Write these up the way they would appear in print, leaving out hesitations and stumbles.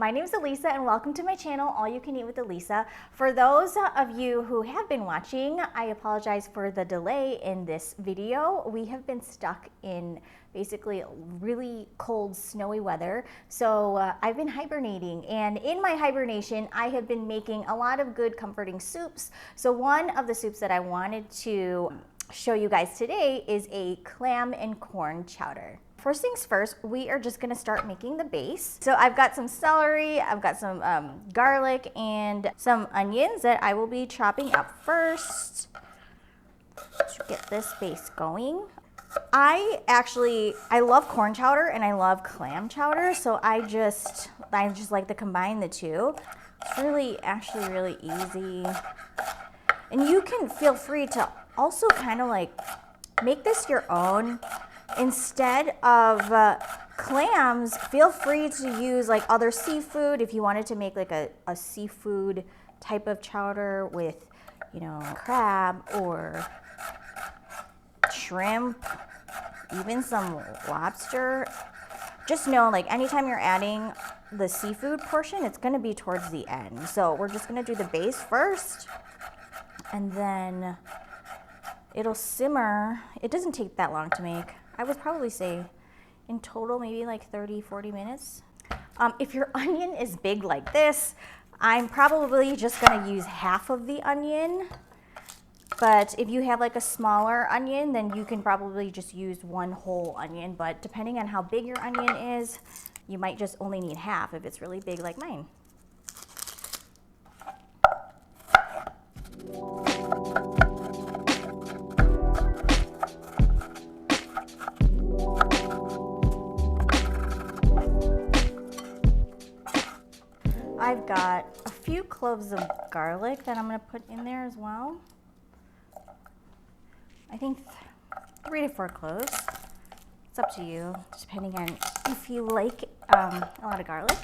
my name is Elisa and welcome to my channel, All You Can Eat with Elisa. For those of you who have been watching, I apologize for the delay in this video. We have been stuck in basically really cold, snowy weather. So I've been hibernating, and in my hibernation, I have been making a lot of good comforting soups. So one of the soups that I wanted to show you guys today is a clam and corn chowder. First things first, we are just gonna start making the base. So I've got some celery, I've got some garlic and some onions that I will be chopping up first to get this base going. I love corn chowder and I love clam chowder, so I just like to combine the two. It's really easy. And you can feel free to also kind of like make this your own. Instead of clams, feel free to use like other seafood. If you wanted to make like a seafood type of chowder with, you know, crab or shrimp, even some lobster. Just know, like, anytime you're adding the seafood portion, it's gonna be towards the end. So we're just gonna do the base first, and then it'll simmer. It doesn't take that long to make. I would probably say in total maybe like 30-40 minutes. If your onion is big like this, I'm probably just gonna use half of the onion. But if you have like a smaller onion, then you can probably just use one whole onion. But depending on how big your onion is, you might just only need half if it's really big like mine. I've got a few cloves of garlic that I'm going to put in there as well. I think 3 to 4 cloves. It's up to you, depending on if you like a lot of garlic.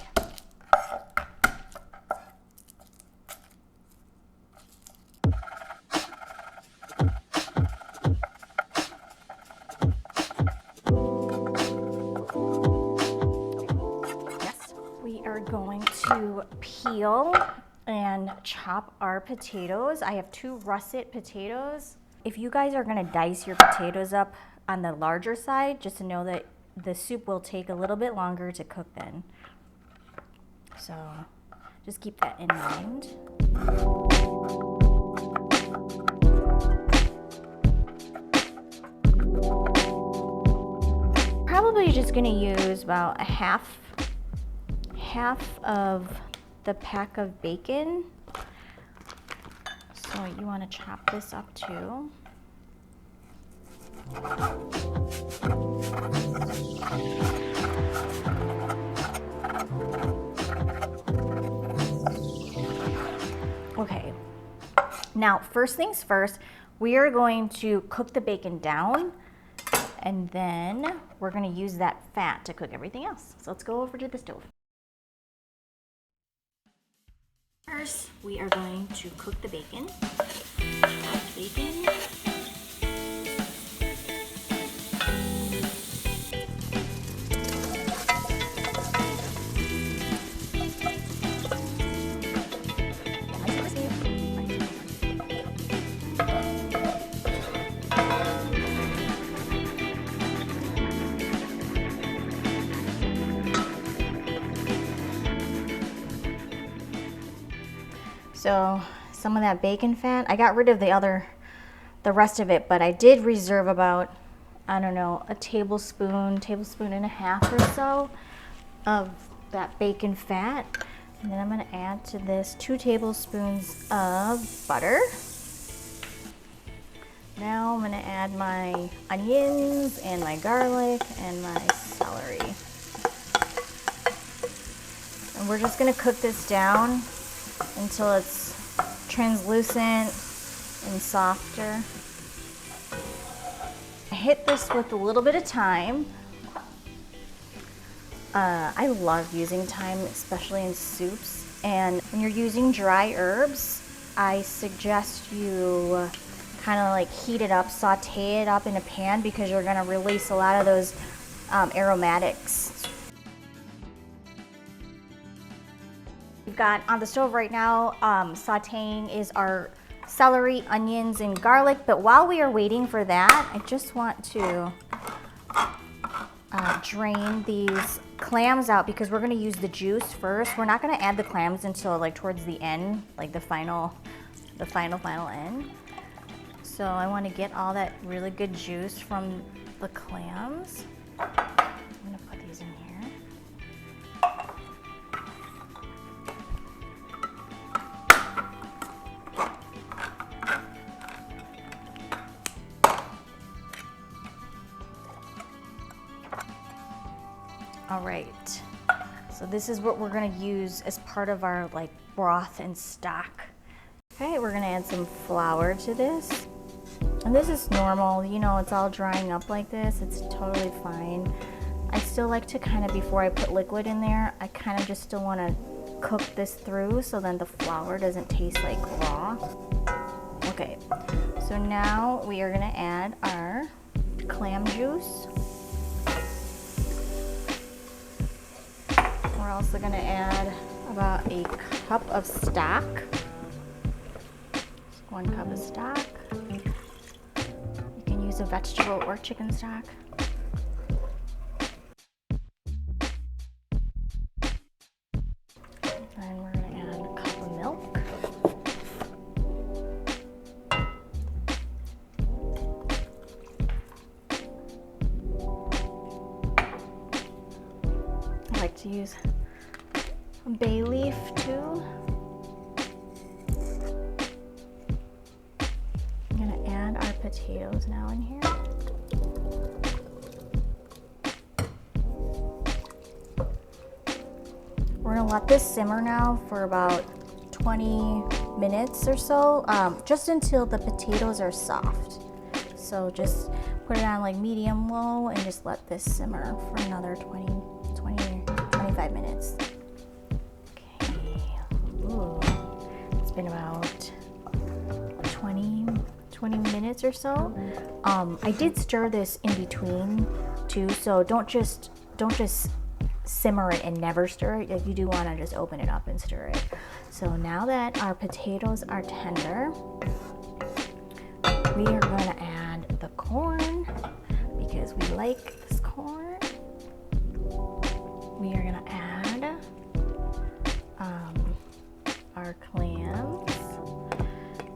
Going to peel and chop our potatoes. I have 2 russet potatoes. If you guys are going to dice your potatoes up on the larger side, just to know that the soup will take a little bit longer to cook then. So just keep that in mind. Probably just going to use about a half of the pack of bacon. So you want to chop this up too. Okay, now first things first, we are going to cook the bacon down, and then we're going to use that fat to cook everything else. So let's go over to the stove. First, we are going to cook the bacon. Chopped bacon. So some of that bacon fat, I got rid of the rest of it, but I did reserve about, I don't know, a tablespoon and a half or so of that bacon fat. And then I'm gonna add to this 2 tablespoons of butter. Now I'm gonna add my onions and my garlic and my celery. And we're just gonna cook this down until it's translucent and softer. I hit this with a little bit of thyme. I love using thyme, especially in soups. And when you're using dry herbs, I suggest you kind of like heat it up, saute it up in a pan, because you're gonna release a lot of those aromatics. got on the stove right now, sauteing is our celery, onions, and garlic. But while we are waiting for that, I just want to drain these clams out because we're gonna use the juice first. We're not gonna add the clams until like towards the end, like the final end. So I want to get all that really good juice from the clams. I'm gonna put these in here. All right, so this is what we're gonna use as part of our like broth and stock. Okay, we're gonna add some flour to this. And this is normal, you know, it's all drying up like this. It's totally fine. I still like to kind of, before I put liquid in there, I kind of just still want to cook this through so then the flour doesn't taste like raw. Okay, so now we are gonna add our clam juice. We're also gonna add about a cup of stock. 1 cup of stock. You can use a vegetable or chicken stock. Then we're gonna add a cup of milk. I like to use a bay leaf too. Potatoes now in here. We're gonna let this simmer now for about 20 minutes or so, just until the potatoes are soft. So just put it on like medium low and just let this simmer for another 25 minutes. Okay. Ooh. It's been about 20 minutes or so. I did stir this in between too, so don't just simmer it and never stir it. If you do want to just open it up and stir it. So now that our potatoes are tender, we are going to add the corn because we like this corn. We are going to add our clams.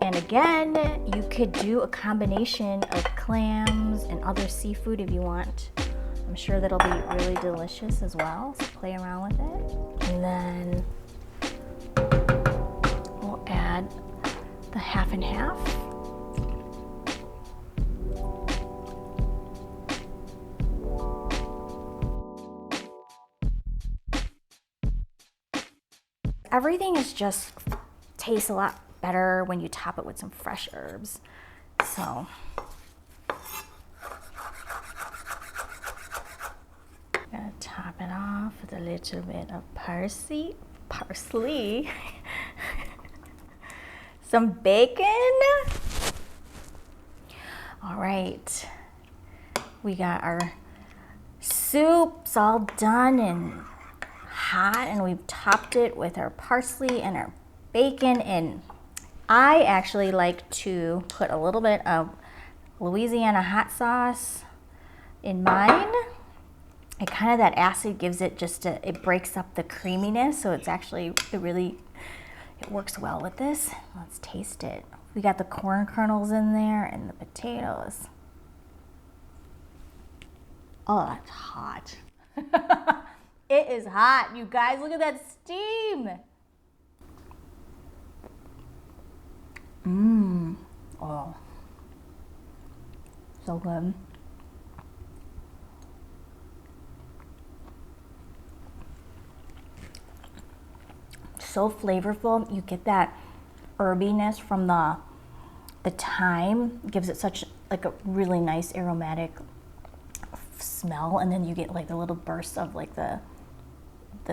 And again, you could do a combination of clams and other seafood if you want. I'm sure that'll be really delicious as well, so play around with it. And then we'll add the half and half. Everything is just tastes a lot better when you top it with some fresh herbs. So I'm gonna top it off with a little bit of parsley, some bacon. All right, we got our soups all done and hot, and we've topped it with our parsley and our bacon. And I actually like to put a little bit of Louisiana hot sauce in mine. It kind of, that acid gives it just it breaks up the creaminess, so it's actually, it works well with this. Let's taste it. We got the corn kernels in there and the potatoes. Oh, that's hot. It is hot, you guys. Look at that steam. Oh, so good. So flavorful. You get that herbiness from the thyme. Gives it such like a really nice aromatic smell, and then you get like the little bursts of like the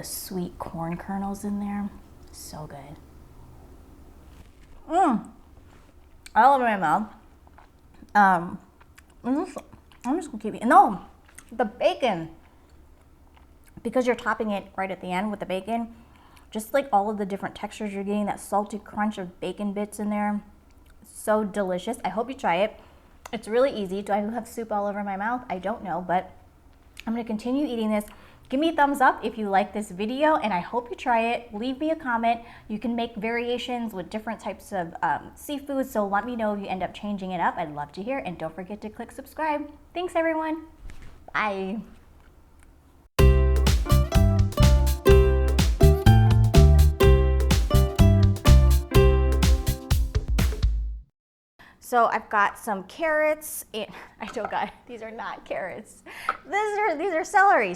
sweet corn kernels in there. So good. I love it in my mouth. I'm just gonna keep eating. No, the bacon, because you're topping it right at the end with the bacon, just like all of the different textures you're getting, that salty crunch of bacon bits in there. So delicious. I hope you try it. It's really easy. Do I have soup all over my mouth? I don't know, but I'm gonna continue eating this. Give me a thumbs up if you like this video, and I hope you try it. Leave me a comment. You can make variations with different types of seafood, so let me know if you end up changing it up. I'd love to hear, and don't forget to click subscribe. Thanks, everyone. Bye. So I've got some carrots, and I don't got, these are not carrots. These are celery.